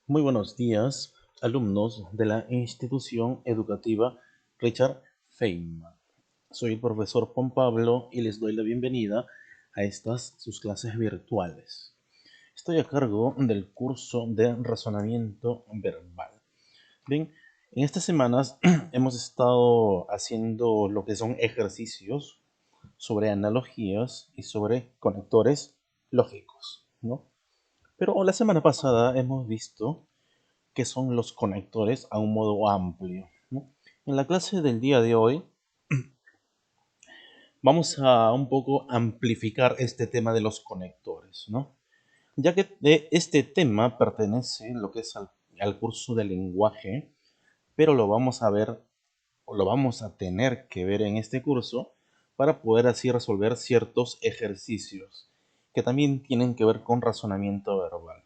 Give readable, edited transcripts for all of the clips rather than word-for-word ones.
Muy buenos días, alumnos de la institución educativa Richard Feynman. Soy el profesor Juan Pablo y les doy la bienvenida a estas sus clases virtuales. Estoy a cargo del curso de razonamiento verbal. Bien, en estas semanas hemos estado haciendo lo que son ejercicios sobre analogías y sobre conectores lógicos, ¿no? Pero la semana pasada hemos visto que son los conectores a un modo amplio, ¿no? En la clase del día de hoy vamos a un poco amplificar este tema de los conectores, ¿no? Ya que este tema pertenece lo que es al curso de lenguaje, pero lo vamos a ver o lo vamos a tener que ver en este curso para poder así resolver ciertos ejercicios que también tienen que ver con razonamiento verbal.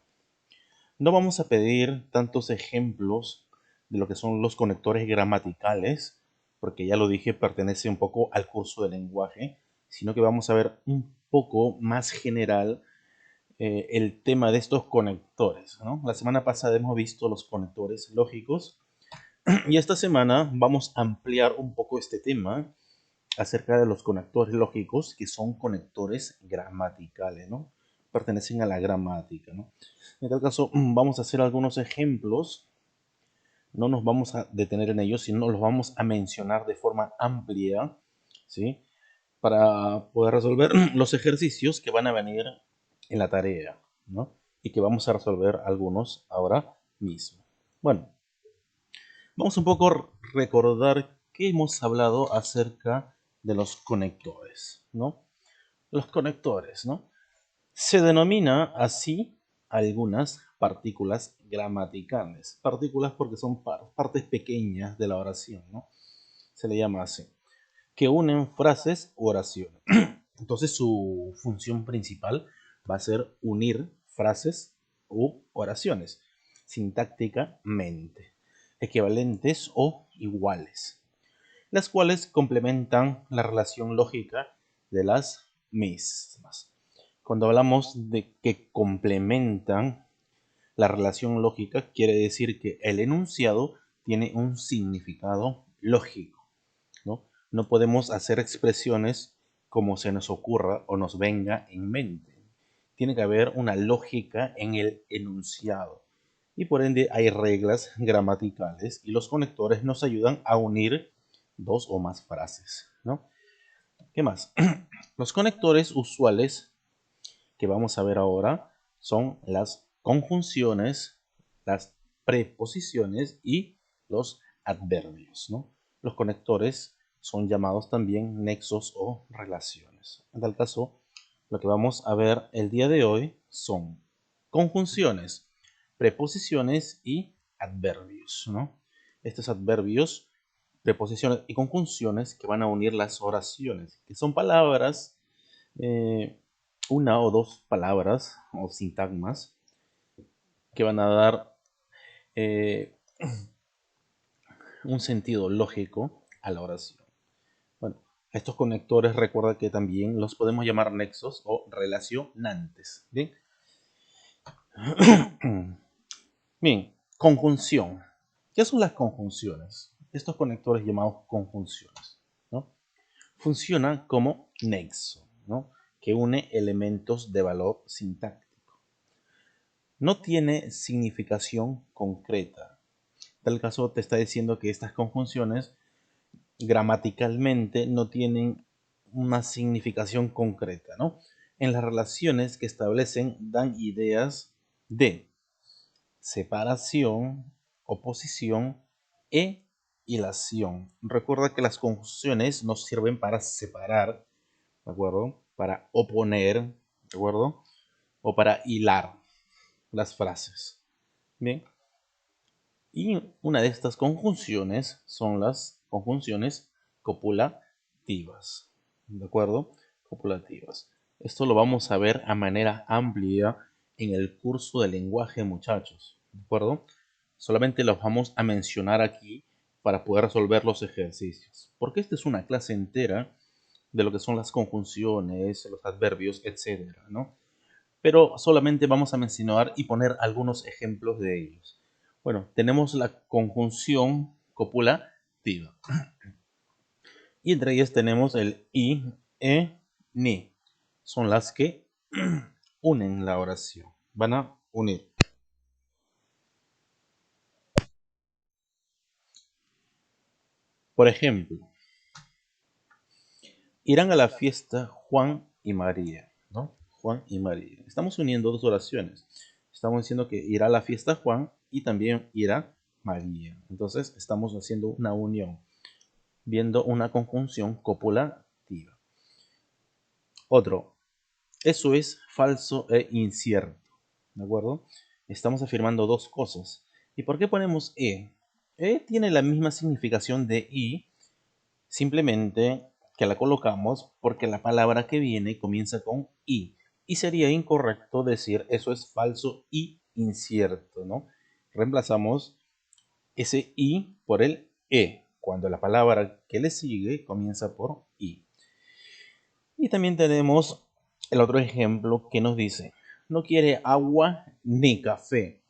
No vamos a pedir tantos ejemplos de lo que son los conectores gramaticales, porque ya lo dije, pertenece un poco al curso de lenguaje, sino que vamos a ver un poco más general el tema de estos conectores, ¿no? La semana pasada hemos visto los conectores lógicos y esta semana vamos a ampliar un poco este tema acerca de los conectores lógicos, que son conectores gramaticales, ¿no? Pertenecen a la gramática, ¿no? En tal caso, vamos a hacer algunos ejemplos. No nos vamos a detener en ellos, sino los vamos a mencionar de forma amplia, ¿sí? Para poder resolver los ejercicios que van a venir en la tarea, ¿no? Y que vamos a resolver algunos ahora mismo. Bueno, vamos un poco a recordar que hemos hablado acerca de los conectores, ¿no? Los conectores, ¿no? Se denomina así algunas partículas gramaticales. Partículas porque son partes pequeñas de la oración, ¿no? Se le llama así. Que unen frases u oraciones. Entonces su función principal va a ser unir frases u oraciones sintácticamente, equivalentes o iguales, las cuales complementan la relación lógica de las mismas. Cuando hablamos de que complementan la relación lógica, quiere decir que el enunciado tiene un significado lógico, ¿no? No podemos hacer expresiones como se nos ocurra o nos venga en mente. Tiene que haber una lógica en el enunciado. Y por ende hay reglas gramaticales y los conectores nos ayudan a unir dos o más frases, ¿no? ¿Qué más? Los conectores usuales que vamos a ver ahora son las conjunciones, las preposiciones y los adverbios, ¿no? Los conectores son llamados también nexos o relaciones. En tal caso, lo que vamos a ver el día de hoy son conjunciones, preposiciones y adverbios, ¿no? Estos adverbios, preposiciones y conjunciones que van a unir las oraciones, que son palabras, eh, una o dos palabras o sintagmas que van a dar eh, un sentido lógico a la oración. Bueno, estos conectores recuerda que también los podemos llamar nexos o relacionantes. Bien, bien, conjunción. ¿Qué son las conjunciones? Estos conectores llamados conjunciones, ¿no? Funcionan como nexo, ¿no? Que une elementos de valor sintáctico. No tiene significación concreta. En tal caso te está diciendo que estas conjunciones gramaticalmente no tienen una significación concreta, ¿no? En las relaciones que establecen dan ideas de separación, oposición e hilación. Recuerda que las conjunciones nos sirven para separar, ¿de acuerdo? Para oponer, ¿de acuerdo? O para hilar las frases. Bien. Y una de estas conjunciones son las conjunciones copulativas. ¿De acuerdo? Copulativas. Esto lo vamos a ver a manera amplia en el curso de lenguaje, muchachos. ¿De acuerdo? Solamente los vamos a mencionar aquí para poder resolver los ejercicios. Porque esta es una clase entera de lo que son las conjunciones, los adverbios, etcétera, ¿no? pero solamente vamos a mencionar y poner algunos ejemplos de ellos. Bueno, tenemos la conjunción copulativa. Y entre ellas tenemos el i, ni. Son las que unen la oración. Van a unir. Por ejemplo, irán a la fiesta Juan y María, ¿no? Juan y María. Estamos uniendo dos oraciones. Estamos diciendo que irá a la fiesta Juan y también irá María. Entonces estamos haciendo una unión, viendo una conjunción copulativa. Otro, eso es falso e incierto, ¿de acuerdo? Estamos afirmando dos cosas. ¿Y por qué ponemos e? E tiene la misma significación de i, simplemente que la colocamos porque la palabra que viene comienza con i. Y sería incorrecto decir eso es falso y incierto, ¿no? Reemplazamos ese i por el e, cuando la palabra que le sigue comienza por i. Y también tenemos el otro ejemplo que nos dice, no quiere agua ni café,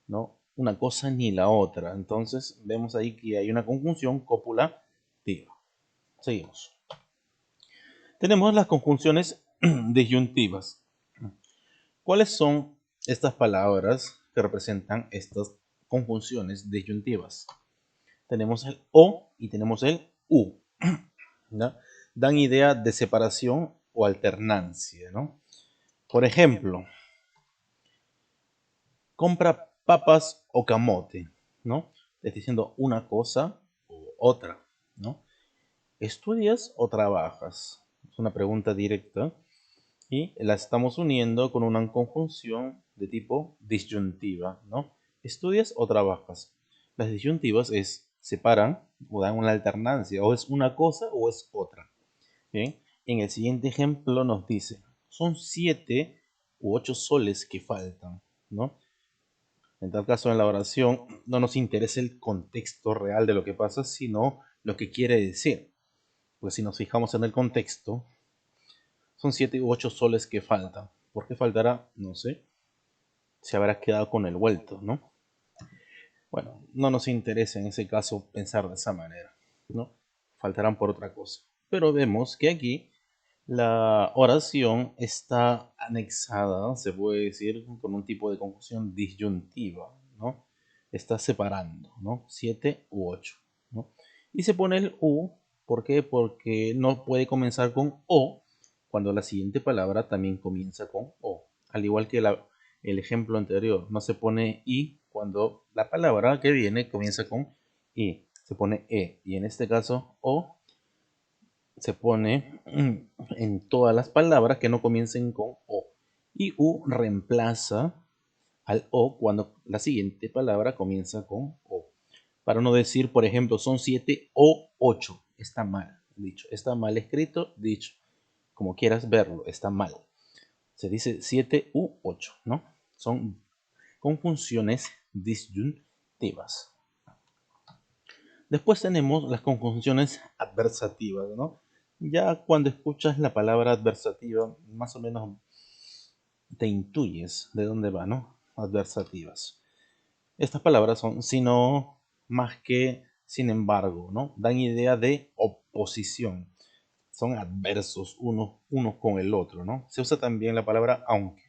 ¿no? Una cosa ni la otra. Entonces vemos ahí que hay una conjunción copulativa. Seguimos. Tenemos las conjunciones disyuntivas. ¿Cuáles son estas palabras que representan estas conjunciones disyuntivas? Tenemos el o y tenemos el u, ¿no? Dan idea de separación o alternancia, ¿no? Por ejemplo, compra papas o camote, ¿no? Estoy diciendo una cosa u otra, ¿no? ¿Estudias o trabajas? Es una pregunta directa y la estamos uniendo con una conjunción de tipo disyuntiva, ¿no? ¿Estudias o trabajas? Las disyuntivas separan o dan una alternancia, o es una cosa o es otra. ¿Bien? En el siguiente ejemplo nos dice, son 7 u 8 soles que faltan, ¿no? En tal caso, en la oración no nos interesa el contexto real de lo que pasa, sino lo que quiere decir. Pues si nos fijamos en el contexto, son 7 u 8 soles que faltan. ¿Por qué faltará? No sé. Se habrá quedado con el vuelto, ¿no? Bueno, no nos interesa en ese caso pensar de esa manera, ¿no? Faltarán por otra cosa. Pero vemos que aquí la oración está anexada, se puede decir, con un tipo de conjunción disyuntiva, ¿no? Está separando, ¿no? 7 u 8, ¿no? Y se pone el u, ¿por qué? Porque no puede comenzar con o cuando la siguiente palabra también comienza con o. Al igual que el ejemplo anterior, no se pone i cuando la palabra que viene comienza con i, se pone e. Y en este caso, o se pone en todas las palabras que no comiencen con o. Y u reemplaza al o cuando la siguiente palabra comienza con o. Para no decir, por ejemplo, son 7 o 8. Está mal dicho. Está mal escrito, dicho. Como quieras verlo, está mal. Se dice 7 u 8, ¿no? Son conjunciones disyuntivas. Después tenemos las conjunciones adversativas, ¿no? Ya cuando escuchas la palabra adversativa, más o menos te intuyes de dónde va, ¿no? Adversativas. Estas palabras son sino, más que, sin embargo, ¿no? Dan idea de oposición. Son adversos uno con el otro, ¿no? Se usa también la palabra aunque.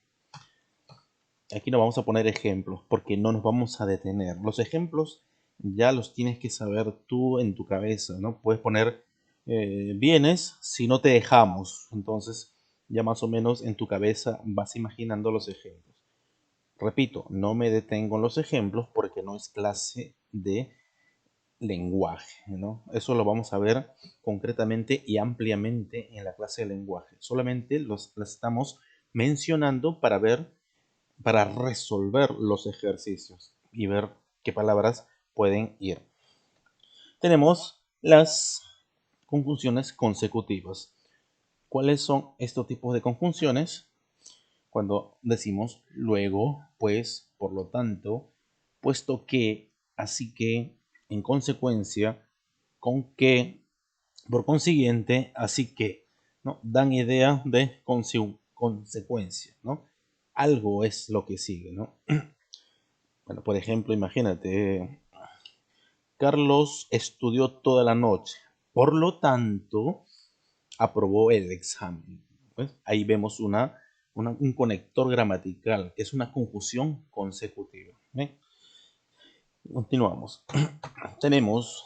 Aquí no vamos a poner ejemplos porque no nos vamos a detener. Los ejemplos ya los tienes que saber tú en tu cabeza, ¿no? Puedes poner vienes si no te dejamos. Entonces ya más o menos en tu cabeza vas imaginando los ejemplos. Repito, no me detengo en los ejemplos porque no es clase de lenguaje, ¿no? Eso lo vamos a ver concretamente y ampliamente en la clase de lenguaje. Solamente los estamos mencionando para resolver los ejercicios y ver qué palabras pueden ir. Tenemos las conjunciones consecutivas. ¿Cuáles son estos tipos de conjunciones? Cuando decimos luego, pues, por lo tanto, puesto que, así que, en consecuencia, con que, por consiguiente, así que, ¿no? Dan idea de consecuencia, ¿no? algo es lo que sigue, ¿no? Bueno, por ejemplo, imagínate, Carlos estudió toda la noche, por lo tanto, aprobó el examen. ¿Ves? Ahí vemos un conector gramatical, que es una conjunción consecutiva. ¿Ven? Continuamos. Tenemos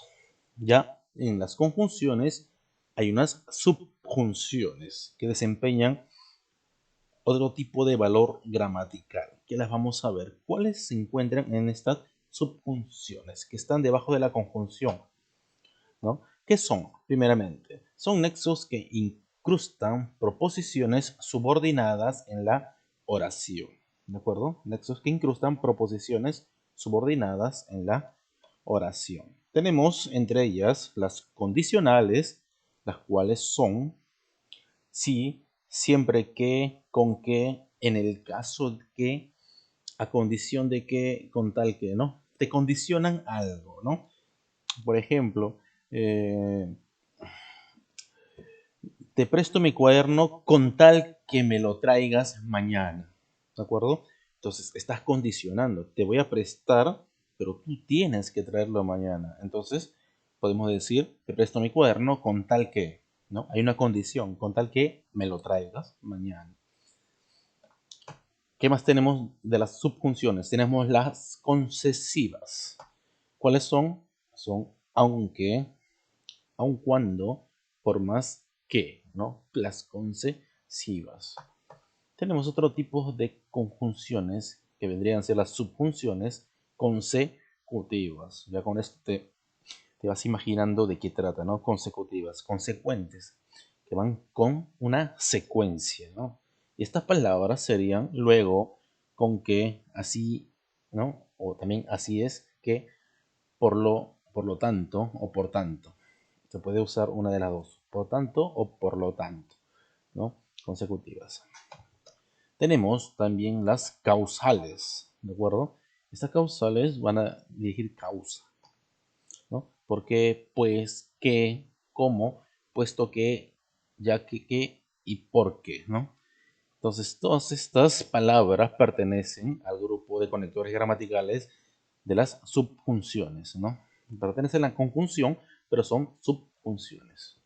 ya en las conjunciones, hay unas subjunciones que desempeñan otro tipo de valor gramatical, que las vamos a ver. ¿Cuáles se encuentran en estas subjunciones que están debajo de la conjunción? ¿No? ¿Qué son? Primeramente, son nexos que incrustan proposiciones subordinadas en la oración. ¿De acuerdo? Nexos que incrustan proposiciones subordinadas en la oración. Tenemos entre ellas las condicionales, las cuales son si, siempre que, con que, en el caso de que, a condición de que, con tal que, ¿no? Te condicionan algo, ¿no? Por ejemplo, eh, te presto mi cuaderno con tal que me lo traigas mañana. ¿De acuerdo? Entonces, estás condicionando. Te voy a prestar, pero tú tienes que traerlo mañana. Entonces, podemos decir, te presto mi cuaderno con tal que, ¿no? Hay una condición, con tal que me lo traigas mañana. ¿Qué más tenemos de las subjunciones? Tenemos las concesivas. ¿Cuáles son? Son aunque, aun cuando, por más que, ¿no? Las concesivas. Tenemos otro tipo de conjunciones que vendrían a ser las subjunciones consecutivas. Ya con esto te vas imaginando de qué trata, ¿no? Consecutivas, consecuentes, que van con una secuencia, ¿no? Y estas palabras serían luego con que, así, ¿no? O también así es que, por lo tanto o por tanto. Se puede usar una de las dos, por tanto o por lo tanto, ¿no? Consecutivas. Tenemos también las causales, ¿de acuerdo? Estas causales van a dirigir causa, ¿no? ¿Por qué? Pues, qué, cómo, puesto que, ya que, qué y por qué, ¿no? Entonces, todas estas palabras pertenecen al grupo de conectores gramaticales de las subjunciones, ¿no? Pertenecen a la conjunción, pero son subjunciones.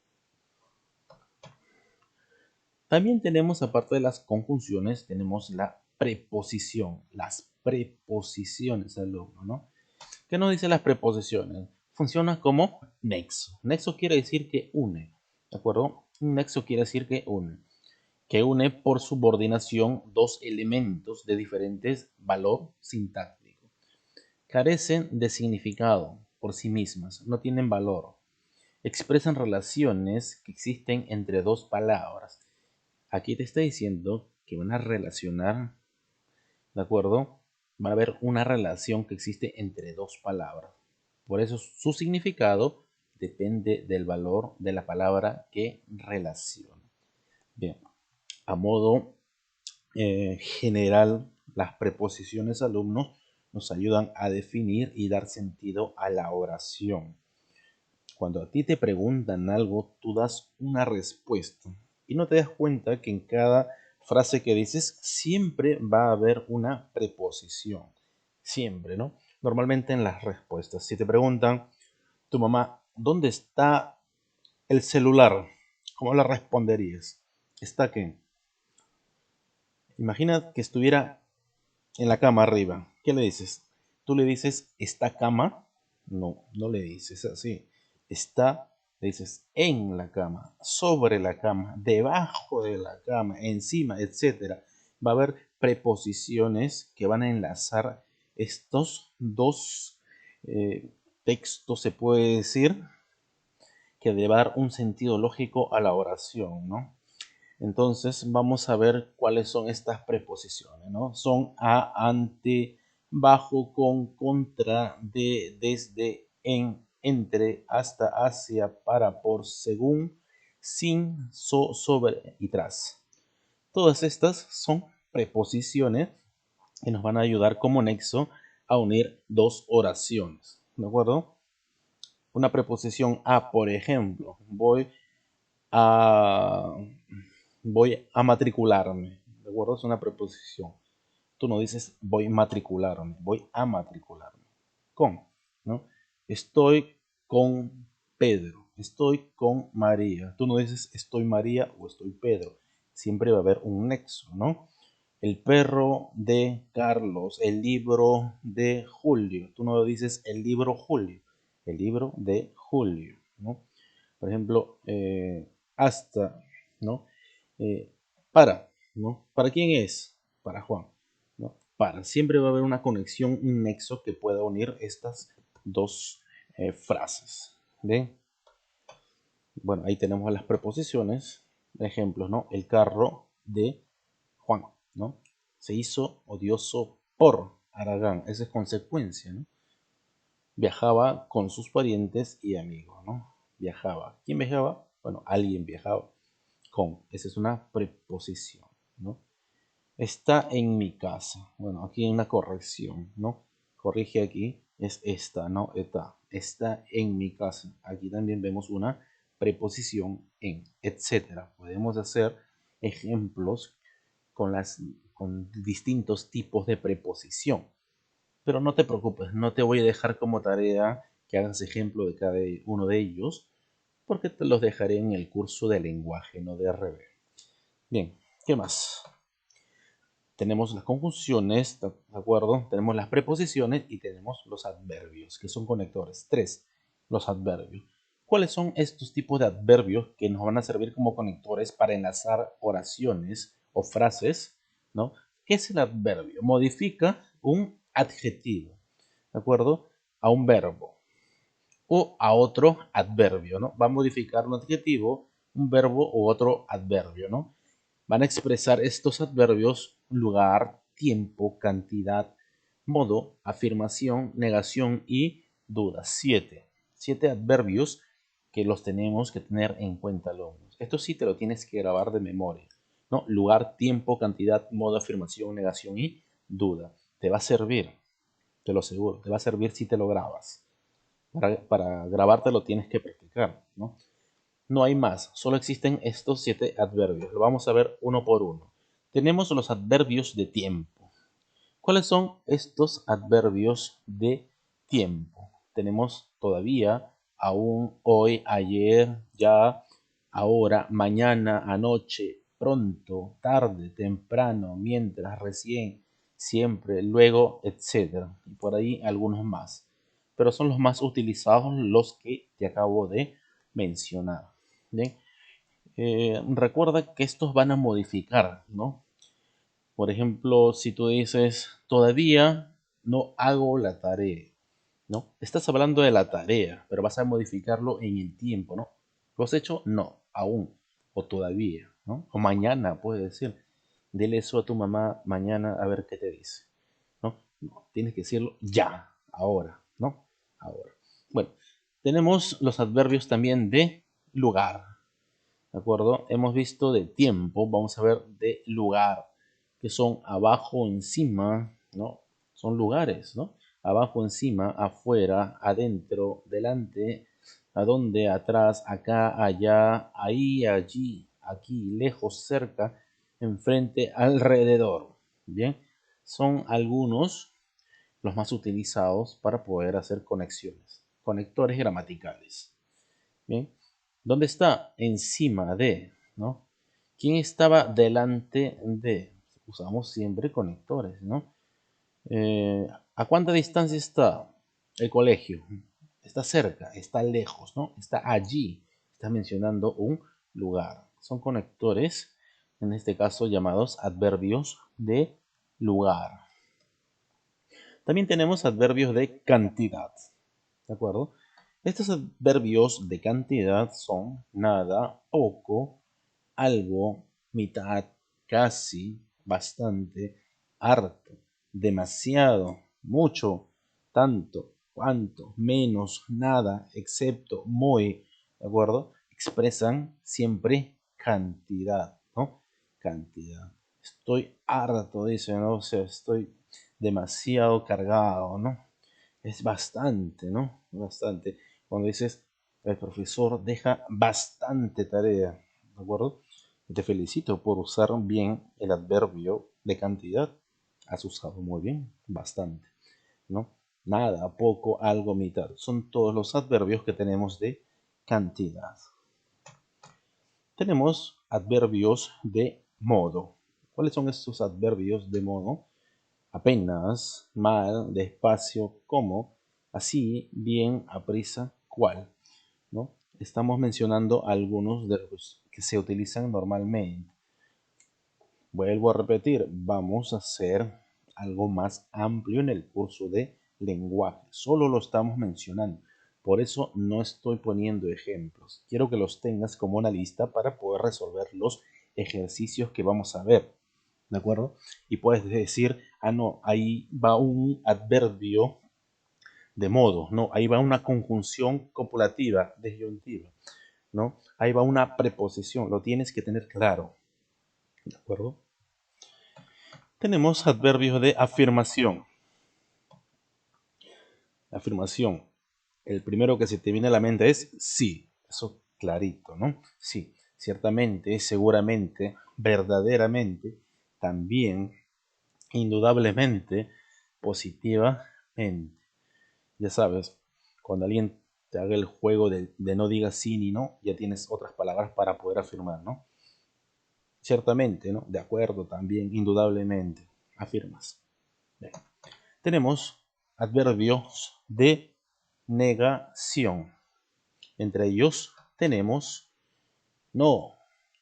También tenemos, aparte de las conjunciones, tenemos la preposición, las preposiciones, alumno, ¿no? ¿Qué nos dicen las preposiciones? Funciona como nexo. Nexo quiere decir que une, ¿de acuerdo? Un nexo quiere decir que une por subordinación dos elementos de diferentes valor sintáctico. Carecen de significado por sí mismas, no tienen valor. Expresan relaciones que existen entre dos palabras. Aquí te está diciendo que van a relacionar, ¿de acuerdo? Va a haber una relación que existe entre dos palabras. Por eso su significado depende del valor de la palabra que relaciona. Bien, a modo general, las preposiciones, alumnos, nos ayudan a definir y dar sentido a la oración. Cuando a ti te preguntan algo, tú das una respuesta y no te das cuenta que en cada frase que dices siempre va a haber una preposición. Siempre, ¿no? Normalmente en las respuestas. Si te preguntan, tu mamá, ¿dónde está el celular? ¿Cómo le responderías? ¿Está qué? Imagina que estuviera en la cama arriba. ¿Qué le dices? ¿Tú le dices, ¿está cama? No, no le dices así. Está, le dices, en la cama, sobre la cama, debajo de la cama, encima, etcétera. Va a haber preposiciones que van a enlazar estos dos textos, se puede decir, que de dar un sentido lógico a la oración, ¿no? Entonces vamos a ver cuáles son estas preposiciones, ¿no? Son a, ante, bajo, con, contra, de, desde, en, entre, hasta, hacia, para, por, según, sin, sobre y tras. Todas estas son preposiciones que nos van a ayudar como nexo a unir dos oraciones, ¿de acuerdo? Una preposición a, por ejemplo, a, voy a matricularme, ¿de acuerdo? Es una preposición. Tú no dices voy a matricularme, voy a matricularme. Con, ¿no? Estoy con Pedro, estoy con María. Tú no dices estoy María o estoy Pedro. Siempre va a haber un nexo, ¿no? El perro de Carlos, el libro de Julio. Tú no dices el libro Julio, el libro de Julio, ¿no? Por ejemplo, hasta, ¿no? Eh, para, ¿no? ¿Para quién es? Para Juan, ¿no? Para. Siempre va a haber una conexión, un nexo que pueda unir estas dos frases. ¿Bien? Bueno, ahí tenemos las preposiciones, ejemplos, ¿no? El carro de Juan, ¿no? Se hizo odioso por Aragán, esa es consecuencia, ¿no? Viajaba con sus parientes y amigos, ¿no? Viajaba. ¿Quién viajaba? Bueno, alguien viajaba con. Esa es una preposición, ¿no? Está en mi casa. Bueno, aquí hay una corrección, ¿no? Corrige aquí, es esta, no está. Está en mi casa. Aquí también vemos una preposición en, etcétera. Podemos hacer ejemplos con, con distintos tipos de preposición. Pero no te preocupes, no te voy a dejar como tarea que hagas ejemplo de cada uno de ellos, porque te los dejaré en el curso de lenguaje, no de RB. Bien, ¿qué más? Tenemos las conjunciones, ¿de acuerdo? Tenemos las preposiciones y tenemos los adverbios, que son conectores. Tres, los adverbios. ¿Cuáles son estos tipos de adverbios que nos van a servir como conectores para enlazar oraciones o frases? ¿No? ¿Qué es el adverbio? Modifica un adjetivo, ¿de acuerdo? A un verbo o a otro adverbio, ¿no? Va a modificar un adjetivo, un verbo u otro adverbio, ¿no? Van a expresar estos adverbios lugar, tiempo, cantidad, modo, afirmación, negación y duda. Siete adverbios que los tenemos que tener en cuenta, alumnos. Esto sí te lo tienes que grabar de memoria, ¿no? Lugar, tiempo, cantidad, modo, afirmación, negación y duda. Te va a servir, te lo aseguro, te va a servir si te lo grabas. Para grabártelo tienes que practicar, ¿no? No hay más, solo existen estos siete adverbios. Lo vamos a ver uno por uno. Tenemos los adverbios de tiempo. ¿Cuáles son estos adverbios de tiempo? Tenemos todavía, aún, hoy, ayer, ya, ahora, mañana, anoche, pronto, tarde, temprano, mientras, recién, siempre, luego, etc. Y por ahí algunos más. Pero son los más utilizados los que te acabo de mencionar. ¿Bien? Recuerda que estos van a modificar, ¿no? Por ejemplo, si tú dices, todavía no hago la tarea, ¿no? Estás hablando de la tarea, pero vas a modificarlo en el tiempo, ¿no? ¿Lo has hecho? No, aún, o todavía, ¿no? O mañana, puedes decir, dile eso a tu mamá mañana a ver qué te dice, ¿no? No, tienes que decirlo ya, ahora, ¿no? Ahora. Bueno, tenemos los adverbios también de lugar, ¿de acuerdo? Hemos visto de tiempo, vamos a ver de lugar, que son abajo, encima, ¿no? Son lugares, ¿no? Abajo, encima, afuera, adentro, delante, adonde, atrás, acá, allá, ahí, allí, aquí, lejos, cerca, enfrente, alrededor. Bien, son algunos los más utilizados para poder hacer conexiones, conectores gramaticales. Bien, ¿dónde está? Encima de, ¿no? ¿Quién estaba delante de? Usamos siempre conectores, ¿no? ¿A cuánta distancia está el colegio? Está cerca, está lejos, ¿no? Está allí. Está mencionando un lugar. Son conectores, en este caso llamados adverbios de lugar. También tenemos adverbios de cantidad, ¿de acuerdo? Estos adverbios de cantidad son nada, poco, algo, mitad, casi, bastante, harto, demasiado, mucho, tanto, cuanto, menos, nada, excepto, muy, ¿de acuerdo? Expresan siempre cantidad, ¿no? Cantidad. Estoy harto, dice, ¿no? O sea, estoy demasiado cargado, ¿no? Es bastante, ¿no? Bastante. Cuando dices, el profesor deja bastante tarea, ¿de acuerdo? Te felicito por usar bien el adverbio de cantidad. Has usado muy bien, bastante, ¿no? Nada, poco, algo, mitad. Son todos los adverbios que tenemos de cantidad. Tenemos adverbios de modo. ¿Cuáles son estos adverbios de modo? Apenas, mal, despacio, como, así, bien, aprisa, cual, ¿no? Estamos mencionando algunos de los que se utilizan normalmente. Vuelvo a repetir, vamos a hacer algo más amplio en el curso de lenguaje. Solo lo estamos mencionando. Por eso no estoy poniendo ejemplos. Quiero que los tengas como una lista para poder resolver los ejercicios que vamos a ver. ¿De acuerdo? Y puedes decir, ah, no, ahí va un adverbio de modo, no, ahí va una conjunción copulativa, disyuntiva, ¿no? Ahí va una preposición, lo tienes que tener claro. ¿De acuerdo? Tenemos adverbios de afirmación. Afirmación. El primero que se te viene a la mente es sí. Eso clarito, ¿no? Sí. Ciertamente, seguramente, verdaderamente, también, indudablemente, positivamente. Ya sabes, cuando alguien te haga el juego de no digas sí ni no, ya tienes otras palabras para poder afirmar, ¿no? Ciertamente, ¿no? De acuerdo, también, indudablemente, afirmas. Bien. Tenemos adverbios de negación. Entre ellos tenemos no,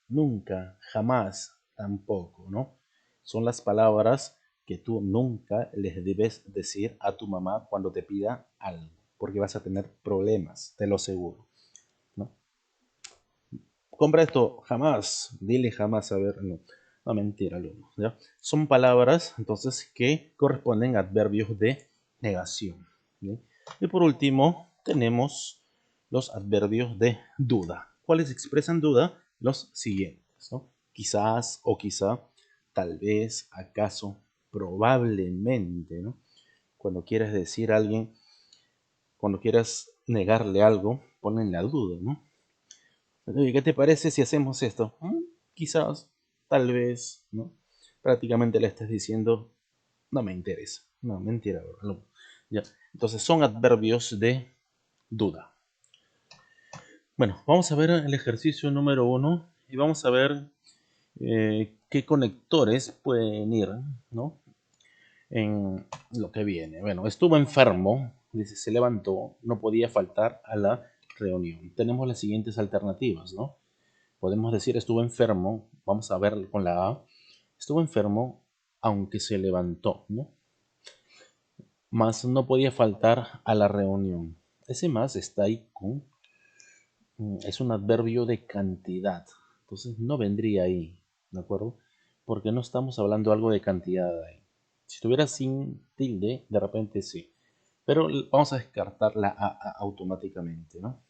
nunca, jamás, tampoco, ¿no? Son las palabras que tú nunca les debes decir a tu mamá cuando te pida algo, porque vas a tener problemas, te lo aseguro, ¿no? Compra esto, jamás, dile jamás, a ver, no, no mentira, alumno, ¿ya? Son palabras, entonces, que corresponden a adverbios de negación, ¿sí? Y por último, tenemos los adverbios de duda. ¿Cuáles expresan duda? Los siguientes, ¿no? Quizás o quizá, tal vez, acaso, probablemente, ¿no? Cuando quieres decir a alguien, cuando quieras negarle algo, ponle en la duda, ¿no? Oye, ¿qué te parece si hacemos esto? Quizás, tal vez, ¿no? Prácticamente le estás diciendo, no me interesa. No, mentira, no. Ya. Entonces son adverbios de duda. Bueno, vamos a ver el ejercicio número 1 y vamos a ver qué conectores pueden ir, ¿no? En lo que viene. Bueno, estuvo enfermo, dice, se levantó, no podía faltar a la reunión. Tenemos las siguientes alternativas, ¿no? Podemos decir estuvo enfermo, vamos a ver con la A, estuvo enfermo aunque se levantó, ¿no? Más no podía faltar a la reunión. Ese más está ahí con, es un adverbio de cantidad, entonces no vendría ahí, ¿de acuerdo? Porque no estamos hablando algo de cantidad ahí. Si estuviera sin tilde, de repente sí, pero vamos a descartar la A automáticamente, ¿no?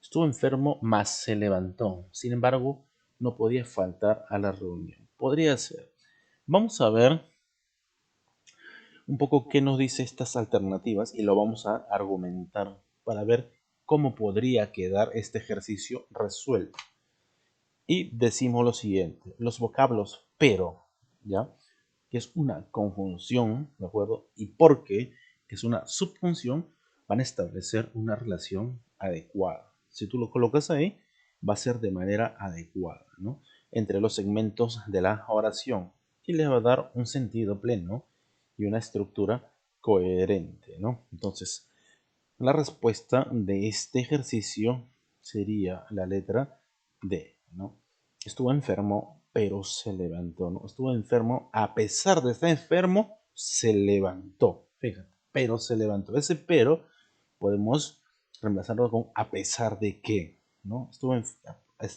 Estuvo enfermo, mas se levantó. Sin embargo, no podía faltar a la reunión. Podría ser. Vamos a ver un poco qué nos dice estas alternativas y lo vamos a argumentar para ver cómo podría quedar este ejercicio resuelto. Y decimos lo siguiente, los vocablos pero, ¿ya? Que es una conjunción, ¿de acuerdo? Y porque, que es una subjunción, van a establecer una relación adecuada. Si tú lo colocas ahí, va a ser de manera adecuada, ¿no? Entre los segmentos de la oración y le va a dar un sentido pleno y una estructura coherente, ¿no? Entonces, la respuesta de este ejercicio sería la letra D, ¿no? Estuvo enfermo, pero se levantó, ¿no? Estuvo enfermo, a pesar de estar enfermo, se levantó. Fíjate, pero se levantó. Ese pero podemos reemplazarlo con a pesar de que, ¿no?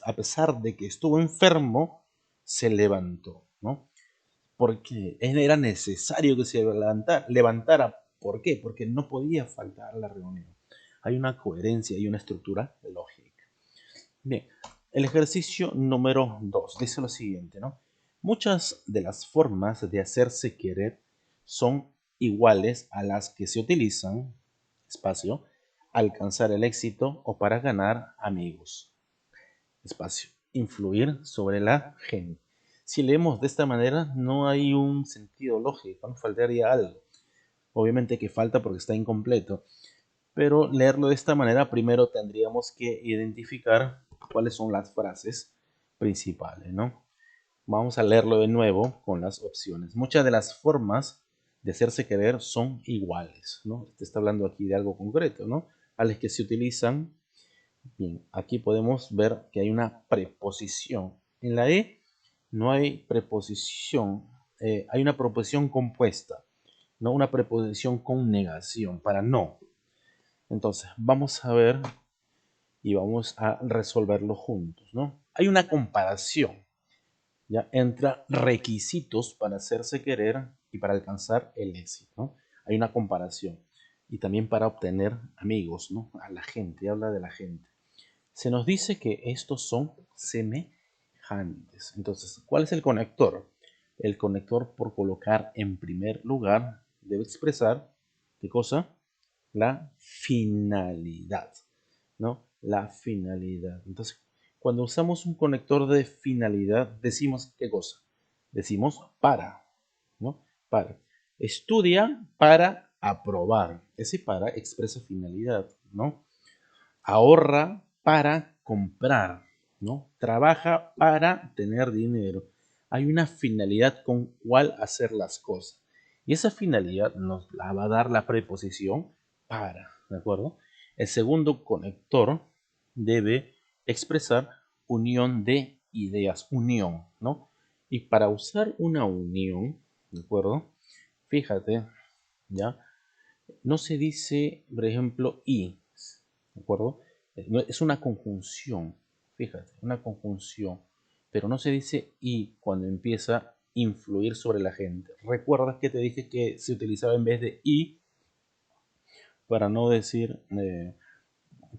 A pesar de que estuvo enfermo, se levantó, ¿no? Porque era necesario que se levantara. ¿Por qué? Porque no podía faltar a la reunión. Hay una coherencia y una estructura lógica. Bien, el ejercicio número 2 dice lo siguiente, ¿no? Muchas de las formas de hacerse querer son iguales a las que se utilizan, espacio, alcanzar el éxito o para ganar amigos, espacio, influir sobre la gente. Si leemos de esta manera, no hay un sentido lógico, ¿no? Faltaría algo. Obviamente que falta porque está incompleto, pero leerlo de esta manera, primero tendríamos que identificar cuáles son las frases principales, ¿no? Vamos a leerlo de nuevo con las opciones. Muchas de las formas de hacerse querer son iguales, ¿no? Te está hablando aquí de algo concreto, ¿no? A las que se utilizan. Bien, aquí podemos ver que hay una preposición. En la E no hay preposición, hay una proposición compuesta, no una preposición con negación, para no. Entonces, vamos a ver y vamos a resolverlo juntos, ¿no? Hay una comparación, ¿ya? Entre requisitos para hacerse querer y para alcanzar el éxito, ¿no? Hay una comparación. Y también para obtener amigos, ¿no? A la gente, habla de la gente. Se nos dice que estos son semejantes. Entonces, ¿cuál es el conector? El conector, por colocar en primer lugar, debe expresar, ¿qué cosa? La finalidad, ¿no? La finalidad. Entonces, cuando usamos un conector de finalidad, decimos ¿qué cosa? Decimos para, ¿no? Para. Estudia para aprobar. Ese para expresa finalidad, ¿no? Ahorra para comprar, ¿no? Trabaja para tener dinero. Hay una finalidad con cuál hacer las cosas. Y esa finalidad nos la va a dar la preposición para, ¿de acuerdo? El segundo conector debe expresar unión de ideas, unión, ¿no? Y para usar una unión, ¿de acuerdo? Fíjate, ¿ya? No se dice, por ejemplo, y, ¿de acuerdo? Es una conjunción, fíjate, una conjunción, pero no se dice y cuando empieza a influir sobre la gente. ¿Recuerdas que te dije que se utilizaba en vez de y para no decir,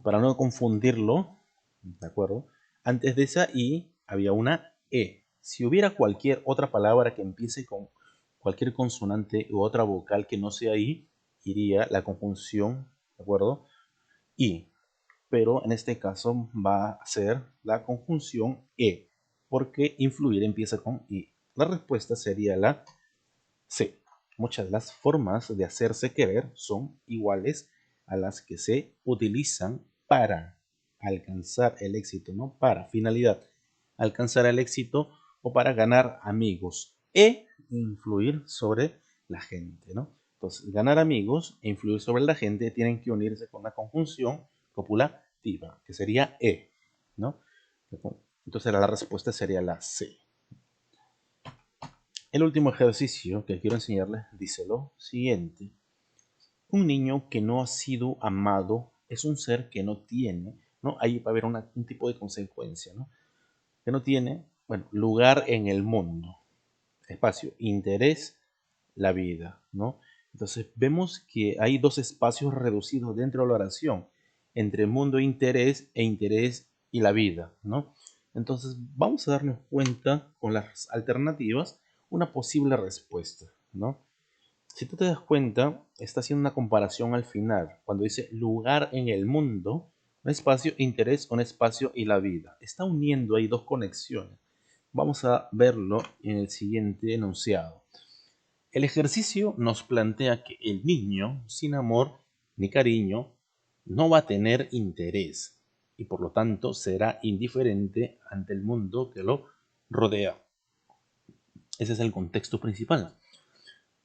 para no confundirlo, ¿de acuerdo? Antes de esa i había una e. Si hubiera cualquier otra palabra que empiece con cualquier consonante u otra vocal que no sea i, iría la conjunción, ¿de acuerdo? I, pero en este caso va a ser la conjunción e, porque influir empieza con i. La respuesta sería la C. Muchas de las formas de hacerse querer son iguales a las que se utilizan para alcanzar el éxito, ¿no? Para finalidad, alcanzar el éxito o para ganar amigos e influir sobre la gente, ¿no? Entonces, ganar amigos e influir sobre la gente tienen que unirse con la conjunción copulativa, que sería e, ¿no? Entonces la respuesta sería la C. El último ejercicio que quiero enseñarles dice lo siguiente. Un niño que no ha sido amado es un ser que no tiene, ¿no? Ahí va a haber un tipo de consecuencia, ¿no? Que no tiene, bueno, lugar en el mundo, espacio, interés, la vida, ¿no? Entonces vemos que hay dos espacios reducidos dentro de la oración, entre mundo e interés y la vida, ¿no? Entonces vamos a darnos cuenta con las alternativas una posible respuesta, ¿no? Si tú te das cuenta, está haciendo una comparación al final, cuando dice lugar en el mundo, un espacio, interés, un espacio y la vida. Está uniendo ahí dos conexiones. Vamos a verlo en el siguiente enunciado. El ejercicio nos plantea que el niño, sin amor ni cariño, no va a tener interés y por lo tanto será indiferente ante el mundo que lo rodea. Ese es el contexto principal.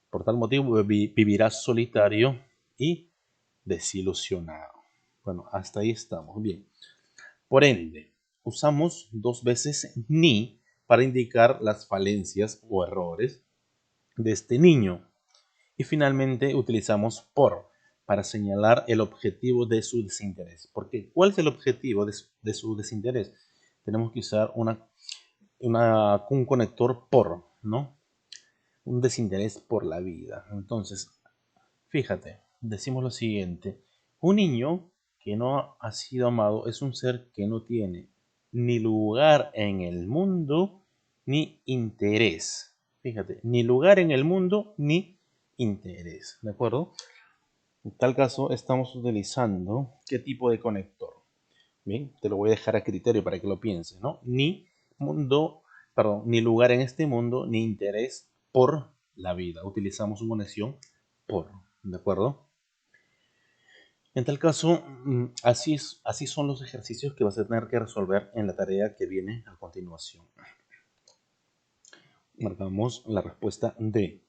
Por tal motivo vivirá solitario y desilusionado. Bueno, hasta ahí estamos. Bien. Por ende, usamos dos veces ni para indicar las falencias o errores de este niño. Y finalmente utilizamos por para señalar el objetivo de su desinterés. Porque, ¿cuál es el objetivo de su desinterés? Tenemos que usar un conector por, ¿no? Un desinterés por la vida. Entonces, fíjate, decimos lo siguiente. Un niño que no ha sido amado es un ser que no tiene ni lugar en el mundo ni interés. Fíjate, ni lugar en el mundo ni interés. ¿De acuerdo? En tal caso, estamos utilizando ¿qué tipo de conector? Bien, te lo voy a dejar a criterio para que lo pienses, ¿no? Ni mundo perdón, ni lugar en este mundo, ni interés por la vida. Utilizamos una conexión por, ¿de acuerdo? En tal caso, así son los ejercicios que vas a tener que resolver en la tarea que viene a continuación. Marcamos la respuesta D.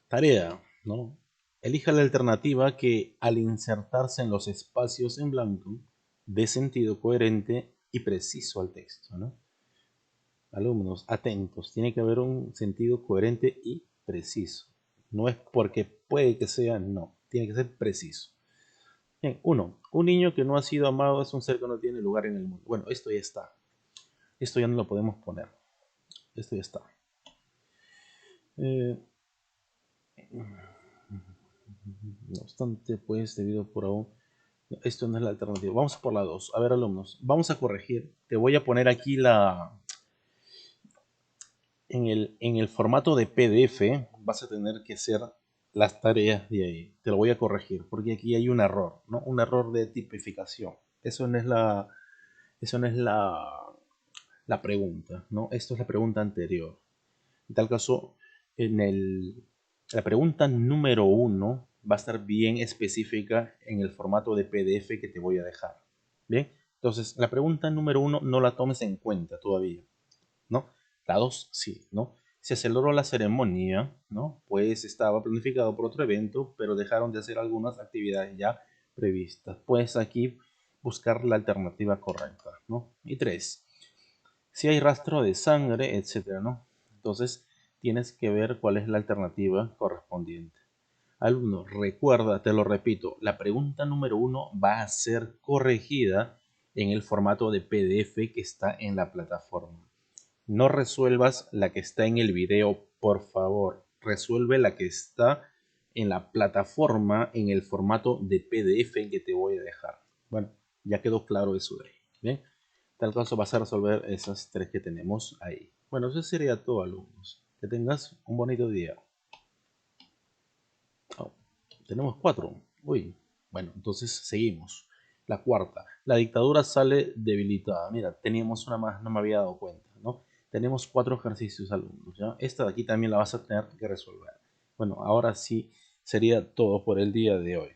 Tarea, ¿no? Elija la alternativa que al insertarse en los espacios en blanco dé sentido coherente y preciso al texto, ¿no? Alumnos, atentos, tiene que haber un sentido coherente y preciso. No es porque puede que sea, no, tiene que ser preciso. Bien, uno, un niño que no ha sido amado es un ser que no tiene lugar en el mundo. Bueno, esto ya está. Esto ya no lo podemos poner. Esto ya está. No obstante, pues, debido por aún... Esto no es la alternativa. Vamos por la 2. A ver, alumnos, vamos a corregir. Te voy a poner aquí en el formato de PDF vas a tener que hacer las tareas de ahí. Te lo voy a corregir porque aquí hay un error, ¿no? Un error de tipificación. Eso no es la pregunta, ¿no? Esto es la pregunta anterior. En tal caso, la pregunta número 1 va a estar bien específica en el formato de PDF que te voy a dejar. Bien, entonces la pregunta número 1 no la tomes en cuenta todavía, ¿no? La 2 sí, ¿no? Se celebró la ceremonia, ¿no? Pues estaba planificado por otro evento, pero dejaron de hacer algunas actividades ya previstas. Pues aquí buscar la alternativa correcta, ¿no? Y 3, si hay rastro de sangre, etcétera, ¿no? Entonces tienes que ver cuál es la alternativa correspondiente. Alumno, recuerda, te lo repito, la pregunta número 1 va a ser corregida en el formato de PDF que está en la plataforma. No resuelvas la que está en el video, por favor. Resuelve la que está en la plataforma en el formato de PDF que te voy a dejar. Bueno, ya quedó claro eso de ahí. Bien, tal caso vas a resolver esas 3 que tenemos ahí. Bueno, eso sería todo, alumnos. Que tengas un bonito día. Oh, tenemos 4. Uy, bueno, entonces seguimos. La cuarta, la dictadura sale debilitada. Mira, teníamos una más, no me había dado cuenta, ¿no? Tenemos 4 ejercicios, alumnos, ¿ya? Esta de aquí también la vas a tener que resolver. Bueno, ahora sí sería todo por el día de hoy.